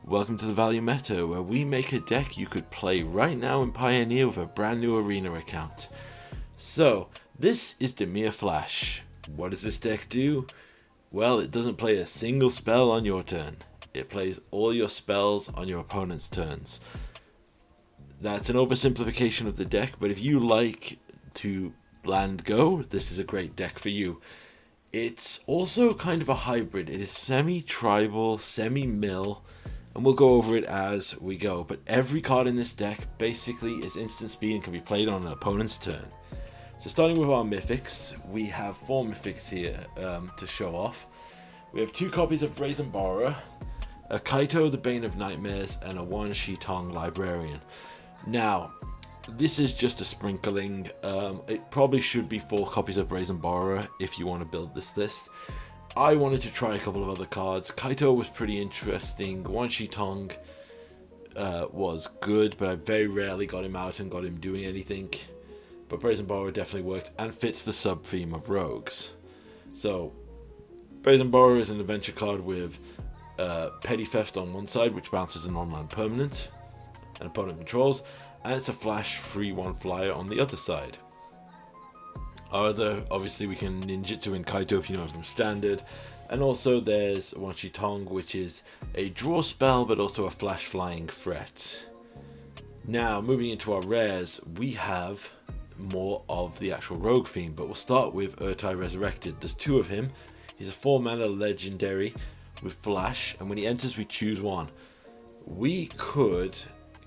Welcome to the Value Meta, where we make a deck you could play right now in Pioneer with a brand new Arena account. So, this is Dimir Flash. What does this deck do? Well, it doesn't play a single spell on your turn. It plays all your spells on your opponent's turns. That's an oversimplification of the deck, but if you like to land go, this is a great deck for you. It's also kind of a hybrid. It is semi-tribal, semi-mill, and we'll go over it as we go. But every card in this deck basically is instant speed and can be played on an opponent's turn. So starting with our Mythics, we have 4 Mythics here to show off. We have 2 copies of Brazen Borrower, a Kaito, the Bane of Nightmares, and a Wan Shitong Librarian. Now, this is just a sprinkling. It probably should be 4 copies of Brazen Borrower if you want to build this list. I wanted to try a couple of other cards. Kaito was pretty interesting. Wan Shitong was good, but I very rarely got him out and got him doing anything. But Brazen Borrower definitely worked and fits the sub-theme of rogues. So, Brazen Borrower is an adventure card with Petty Theft on one side, which bounces an online permanent an opponent controls, and it's a flash 3/1 flyer on the other side. Obviously we can ninjutsu in Kaito if you know it from standard, and also there's Wan Shitong, which is a draw spell but also a flash flying threat. Now moving into our rares, we have more of the actual rogue theme, but we'll start with Urtai Resurrected. There's 2 of him. He's a 4 mana legendary with flash, and when he enters we choose one. We could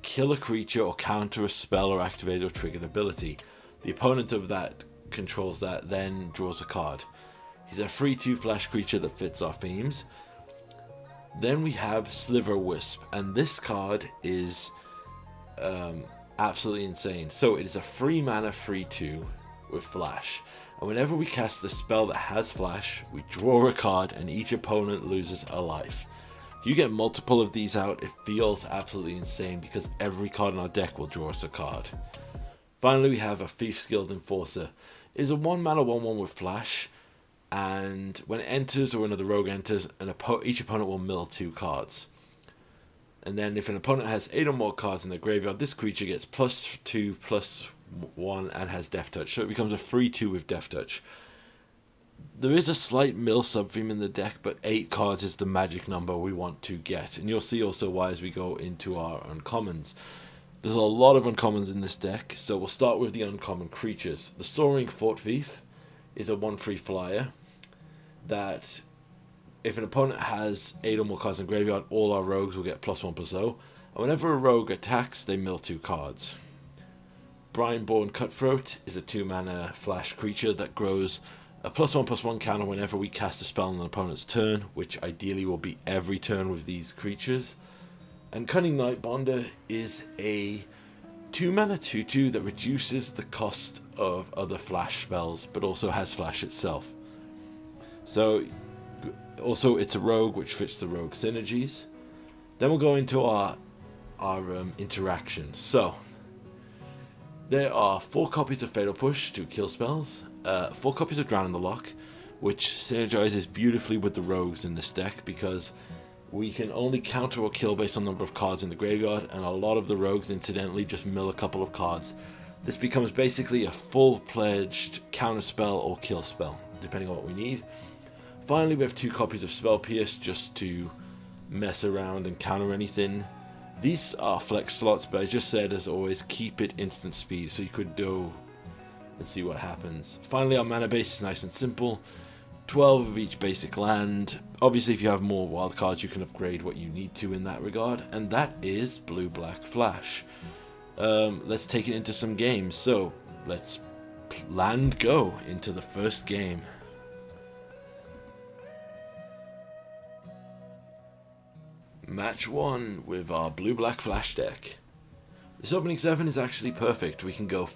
kill a creature or counter a spell or activate or triggered ability. The opponent of that controls that, then draws a card. He's a 3/2 flash creature that fits our themes. Then we have Sliver Wisp, and this card is absolutely insane. So it is a 3 mana 3/2 with flash, and whenever we cast a spell that has flash, we draw a card and each opponent loses a life. If you get multiple of these out, it feels absolutely insane because every card in our deck will draw us a card. Finally, we have a Thief's Guild Enforcer. It is a 1 mana 1/1 with flash, and when it enters or another rogue enters, each opponent will mill 2 cards. And then if an opponent has 8 or more cards in their graveyard, this creature gets +2/+1 and has Death Touch. So it becomes a 3/2 with Death Touch. There is a slight mill sub-theme in the deck, but 8 cards is the magic number we want to get. And you'll see also why as we go into our uncommons. There's a lot of uncommons in this deck, so we'll start with the uncommon creatures. The Soaring Fort Thief is a 1/3 flyer that if an opponent has 8 or more cards in graveyard, all our rogues will get +1/+0. And whenever a rogue attacks, they mill 2 cards. Brineborn Cutthroat is a 2 mana flash creature that grows a +1/+1 counter whenever we cast a spell on an opponent's turn, which ideally will be every turn with these creatures. And Cunning Nightbonder is a 2 mana 2/2 that reduces the cost of other flash spells, but also has flash itself. So, also it's a rogue, which fits the rogue synergies. Then we'll go into our interactions. So, there are 4 copies of Fatal Push to kill spells, 4 copies of Drown in the Loch, which synergizes beautifully with the rogues in this deck because we can only counter or kill based on the number of cards in the graveyard, and a lot of the rogues incidentally just mill a couple of cards. This becomes basically a full-fledged counter spell or kill spell, depending on what we need. Finally, we have 2 copies of Spell Pierce just to mess around and counter anything. These are flex slots, but I just said, as always, keep it instant speed, so you could do and see what happens. Finally, our mana base is nice and simple. 12 of each basic land. Obviously, if you have more wild cards, you can upgrade what you need to in that regard. And that is Blue-Black Flash. Let's take it into some games. So, let's land go into the first game. Match 1 with our Blue-Black Flash deck. This opening 7 is actually perfect. We can go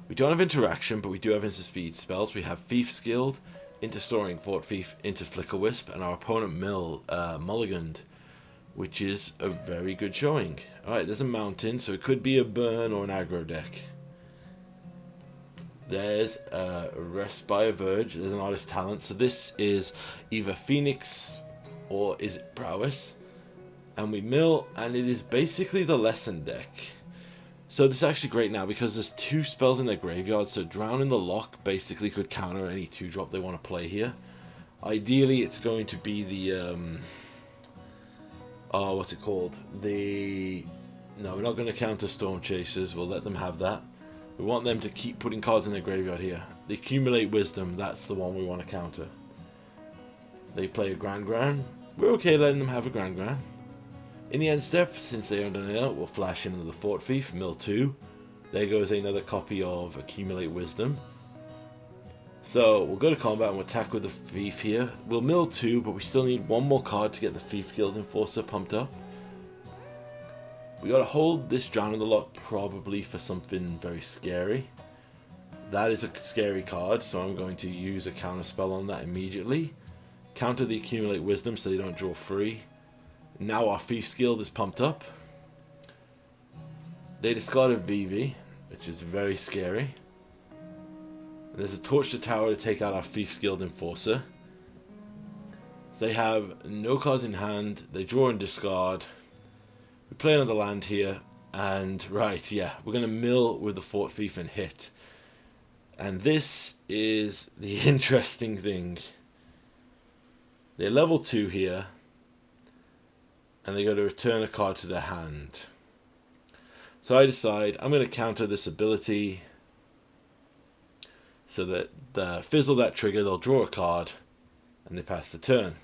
we don't have interaction, but we do have instant speed spells. We have Thief's Guild, into Soaring Fort Thief, into Flicker Wisp, and our opponent mulliganed, which is a very good showing. Alright, there's a mountain, so it could be a burn or an aggro deck. There's Rest by a Verge. There's an Artist Talent. So this is either Phoenix or is it Prowess? And we mill, and it is basically the lesson deck. So this is actually great now because there's 2 spells in their graveyard, so Drown in the Lock basically could counter any 2-drop they want to play here. Ideally, it's going to be the, oh, what's it called? No, we're not going to counter Storm Chasers, we'll let them have that. We want them to keep putting cards in their graveyard here. The Accumulate Wisdom, that's the one we want to counter. They play a Grand Grand. We're okay letting them have a Grand Grand. In the end step, since they owned an out, we'll flash in another Fort Thief, mill 2. There goes another copy of Accumulate Wisdom. So we'll go to combat and we'll attack with the Thief here. We'll mill 2, but we still need 1 more card to get the Thief Guild Enforcer pumped up. We gotta hold this Drown in the Lock probably for something very scary. That is a scary card, so I'm going to use a counter spell on that immediately. Counter the Accumulate Wisdom so they don't draw free. Now our Thief's Guild is pumped up. They discard a VV, which is very scary. There's a Torch to Tower to take out our Thief's Guild Enforcer. So they have no cards in hand. They draw and discard. We play another land here. And right, yeah, we're going to mill with the Fort Thief and hit. And this is the interesting thing. They're level 2 here. And they got to return a card to their hand. So I decide I'm going to counter this ability so that the fizzle that trigger, they'll draw a card and they pass the turn.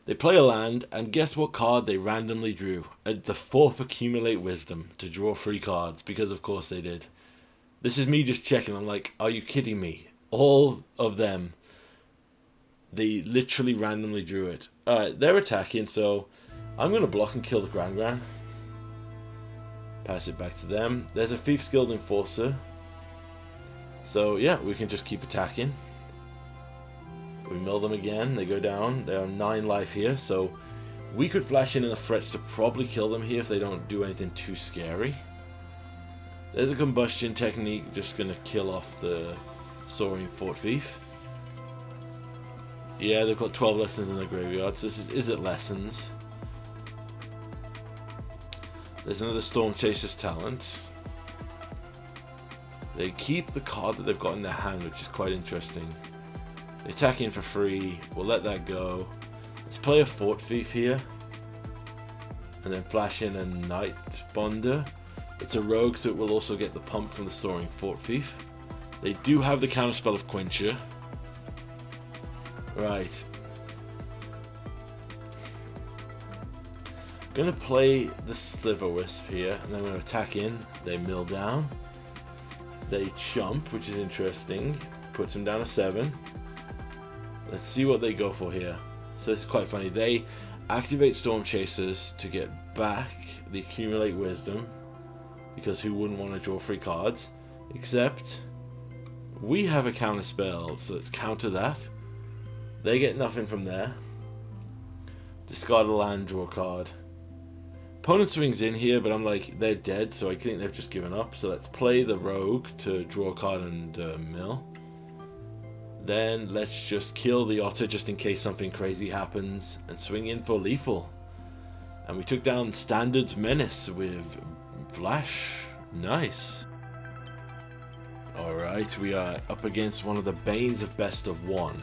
They play a land, and guess what card they randomly drew? The 4th Accumulate Wisdom to draw 3 cards, because of course they did. This is me just checking. I'm like, are you kidding me? All of them, they literally randomly drew it. Alright, they're attacking, so I'm going to block and kill the Grand Grand. Pass it back to them. There's a Thief's Guild Enforcer. So yeah, we can just keep attacking. We mill them again. They go down. They are 9 life here. So we could flash in the threats to probably kill them here if they don't do anything too scary. There's a Combustion Technique. Just going to kill off the Soaring Fort Thief. Yeah, they've got 12 lessons in their graveyard. So this is it lessons? There's another Storm Chaser's talent. They keep the card that they've got in their hand, which is quite interesting. They attack in for free. We'll let that go. Let's play a Fort Thief here. And then flash in a Night Bonder. It's a rogue, so it will also get the pump from the Soaring Fort Thief. They do have the counterspell of Quencher. Right. Gonna play the Sliver Wisp here, and then I'm gonna attack in. They mill down. They chump, which is interesting. Puts them down to 7. Let's see what they go for here. So it's quite funny. They activate Storm Chasers to get back the Accumulate Wisdom, because who wouldn't want to draw 3 cards? Except we have a counter spell, so let's counter that. They get nothing from there. Discard a land, draw a card. Opponent swings in here, but I'm like, they're dead, so I think they've just given up. So let's play the Rogue to draw a card and mill. Then let's just kill the Otter just in case something crazy happens, and swing in for lethal. And we took down Standard's Menace with Flash. Nice. Alright, we are up against one of the Banes of Best of One.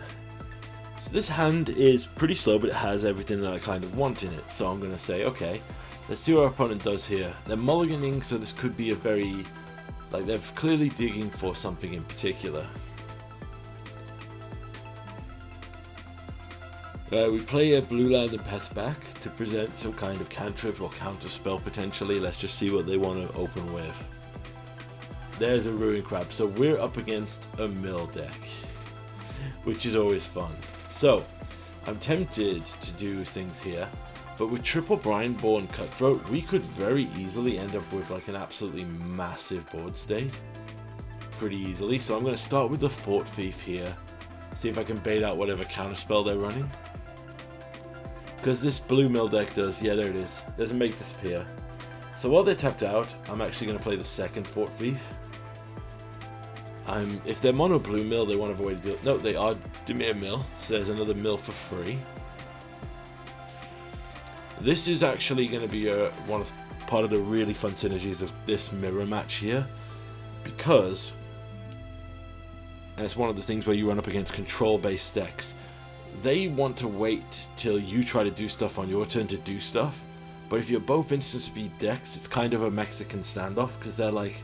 So this hand is pretty slow, but it has everything that I kind of want in it. So I'm going to say, okay, let's see what our opponent does here. They're mulliganing, so this could be a very, like, they're clearly digging for something in particular. We play a blue land and pass back to present some kind of cantrip or counter spell potentially. Let's just see what they want to open with. There's a Ruin Crab. So we're up against a mill deck, which is always fun. So I'm tempted to do things here, but with triple Brindborn Cutthroat, we could very easily end up with like an absolutely massive board state. Pretty easily. So I'm going to start with the Fort Thief here. See if I can bait out whatever counterspell they're running. Because this blue mill deck does, yeah, there it is. Doesn't make disappear. So while they're tapped out, I'm actually going to play the second Fort Thief. If they're mono blue mill, they want to avoid a deal. No, they are Dimir mill, so there's another mill for free. This is actually going to be part of the really fun synergies of this mirror match here, because, and it's one of the things where you run up against control-based decks. They want to wait till you try to do stuff on your turn to do stuff, but if you're both instant speed decks, it's kind of a Mexican standoff, because they're like,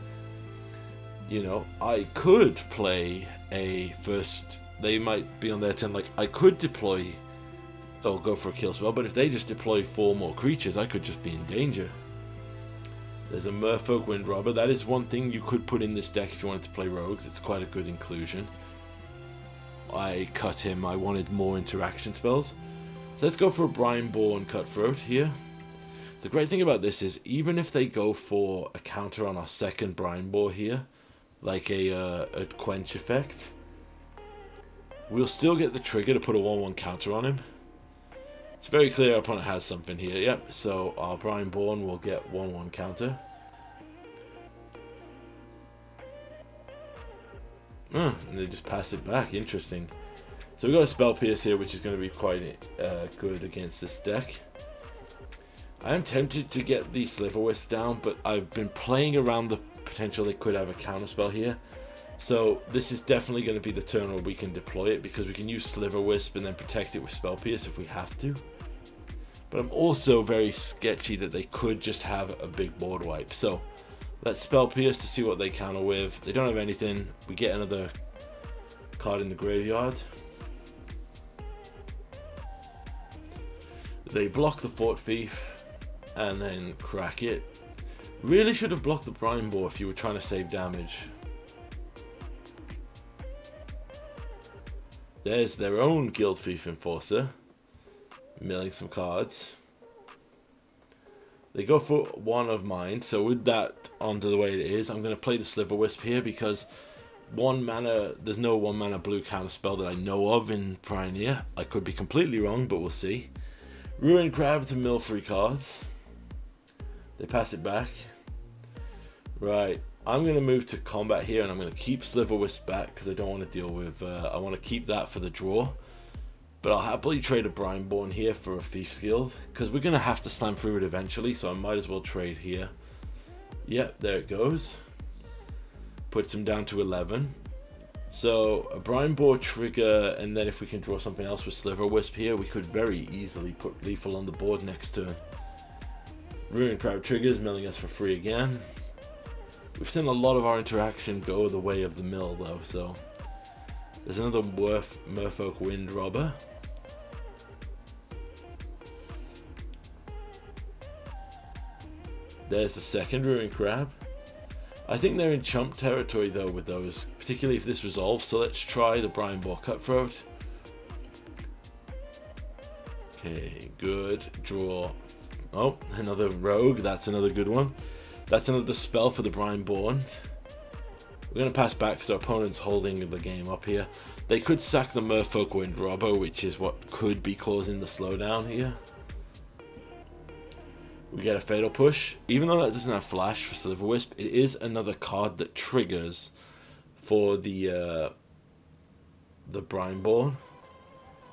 you know, I could play a first, they might be on their turn like, I could deploy or go for a kill spell, but if they just deploy 4 more creatures, I could just be in danger. There's a Merfolk Wind Robber. That is one thing you could put in this deck if you wanted to play rogues. It's quite a good inclusion. I cut him. I wanted more interaction spells. So let's go for a Brineborn Cutthroat here. The great thing about this is, even if they go for a counter on our second Brineborn here, like a Quench effect, we'll still get the trigger to put a 1/1 counter on him. It's very clear our opponent has something here. Yep, so our Brineborn will get 1/1 counter. And they just pass it back. Interesting. So we've got a Spell Pierce here, which is going to be quite good against this deck. I am tempted to get the Sliverwisp down, but I've been playing around the potential they could have a counterspell here. So this is definitely going to be the turn where we can deploy it, because we can use Sliverwisp and then protect it with Spell Pierce if we have to. But I'm also very sketchy that they could just have a big board wipe. So let's Spell Pierce to see what they counter with. They don't have anything. We get another card in the graveyard. They block the Fort Thief and then crack it. Really should have blocked the Brineborn if you were trying to save damage. There's their own Guild Thief Enforcer, milling some cards. They go for one of mine, so with that onto the way it is, I'm going to play the Sliverwisp here, because 1 mana, there's no 1 mana blue counterspell that I know of in Pioneer. I could be completely wrong, but we'll see. Ruin Crab to mill 3 cards. They pass it back. Right. I'm going to move to combat here, and I'm going to keep Sliverwisp back because I don't want to deal with... I want to keep that for the draw. But I'll happily trade a Brineborn here for a Thief's Guild, because we're going to have to slam through it eventually, so I might as well trade here. Yep, there it goes. Puts him down to 11. So a Brineborn trigger, and then if we can draw something else with Sliverwisp here, we could very easily put Lethal on the board next turn. Ruin Crab triggers, milling us for free again. We've seen a lot of our interaction go the way of the mill though, so there's another Merfolk Wind Robber. There's the second Ruin Crab. I think they're in chump territory though with those, particularly if this resolves, so let's try the Brineborn Cutthroat. Okay, good. Draw. Oh, another rogue, that's another good one. That's another spell for the Brineborn. We're going to pass back because our opponent's holding the game up here. They could sack the Merfolk Wind Robber, which is what could be causing the slowdown here. We get a Fatal Push. Even though that doesn't have Flash for Sliverwisp, it is another card that triggers for the Brineborn.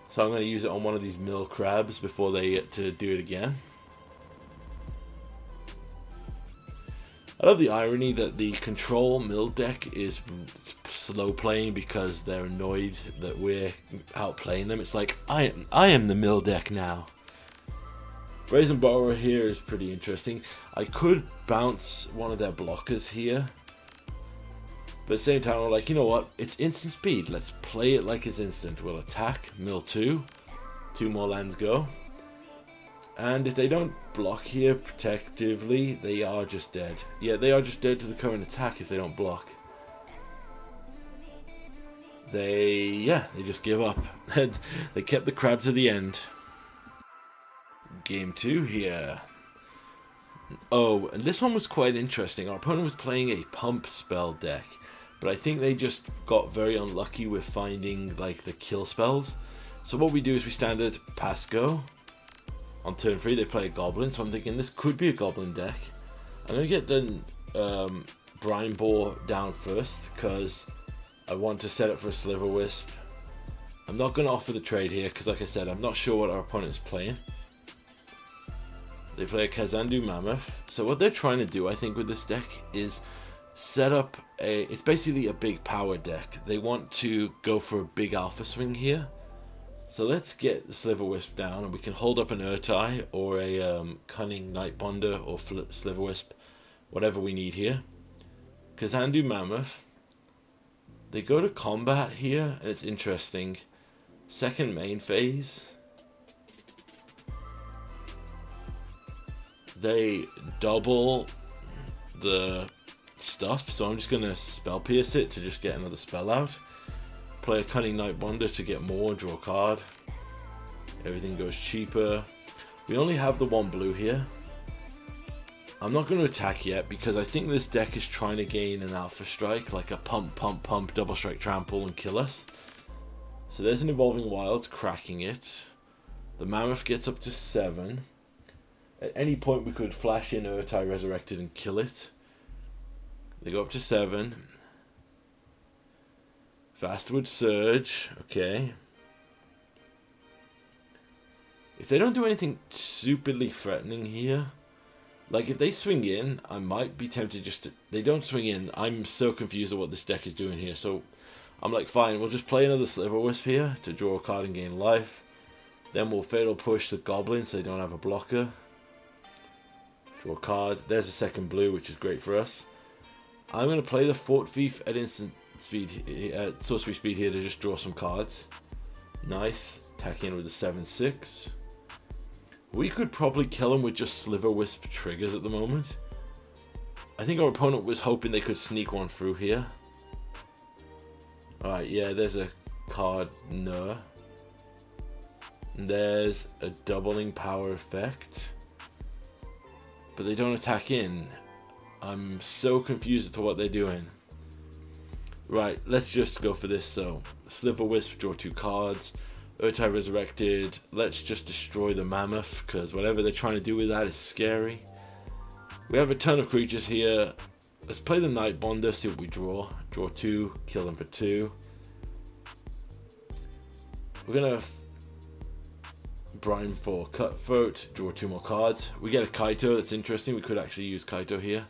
So I'm going to use it on one of these mill crabs before they get to do it again. I love the irony that the control mill deck is slow playing because they're annoyed that we're outplaying them. It's like, I am the mill deck now. Brazen Borrower here is pretty interesting. I could bounce one of their blockers here. But at the same time, I'm like, you know what? It's instant speed. Let's play it like it's instant. We'll attack, mill 2. 2 more lands go. And if they don't block here protectively, they are just dead. Yeah, they are just dead to the current attack if they don't block. They just give up. They kept the crab to the end. Game 2 here. Oh, and this one was quite interesting. Our opponent was playing a pump spell deck, but I think they just got very unlucky with finding like the kill spells. So what we do is we standard pass go. On turn 3 they play a goblin, so I'm thinking this could be a goblin deck. I'm going to get the Brineborn down first because I want to set up for a Sliverwisp. I'm not going to offer the trade here because, like I said, I'm not sure what our opponent is playing. They play a Kazandu Mammoth. So what they're trying to do, I think, with this deck is set up it's basically a big power deck. They want to go for a big alpha swing here. So let's get the Sliverwisp down, and we can hold up an Urtai or a Cunning Nightbonder or Sliverwisp, whatever we need here. Kazandu Mammoth. They go to combat here, and it's interesting. Second main phase. They double the stuff, so I'm just going to Spell Pierce it to just get another spell out. Play a Cunning Nightbonder to get more, draw a card. Everything goes cheaper. We only have the one blue here. I'm not going to attack yet because I think this deck is trying to gain an alpha strike, like a pump, double strike trample and kill us. So there's an Evolving Wilds cracking it. The Mammoth gets up to 7. At any point we could flash in Urtai Resurrected and kill it. They go up to 7. Fastwood Surge, okay. If they don't do anything superly threatening here, like if they swing in, I might be tempted just to... They don't swing in. I'm so confused at what this deck is doing here. So I'm like, fine, we'll just play another Sliverwisp here to draw a card and gain life. Then we'll Fatal Push the Goblin so they don't have a blocker. Draw a card. There's a second blue, which is great for us. I'm going to play the Fort Thief at instant speed, sorcery speed here to just draw some cards. Nice. Attack in with a 7/6. We could probably kill him with just Sliverwisp triggers at the moment. I think our opponent was hoping they could sneak one through here. Alright, yeah, there's a card, no. And there's a doubling power effect. But they don't attack in. I'm so confused as to what they're doing. Right, let's just go for this. So, Sliverwisp, draw 2 cards. Urtai Resurrected. Let's just destroy the Mammoth, because whatever they're trying to do with that is scary. We have a ton of creatures here. Let's play the Nightbonder, see what we draw. Draw 2, kill them for 2. We're going to Brine for Cutthroat, draw 2 more cards. We get a Kaito, that's interesting. We could actually use Kaito here.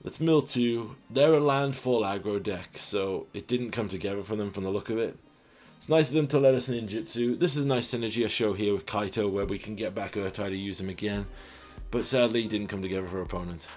Let's mill 2. They're a landfall aggro deck, so it didn't come together for them from the look of it. It's nice of them to let us ninjutsu. This is a nice synergy I show here with Kaito where we can get back Urtai to use him again. But sadly, it didn't come together for our opponent.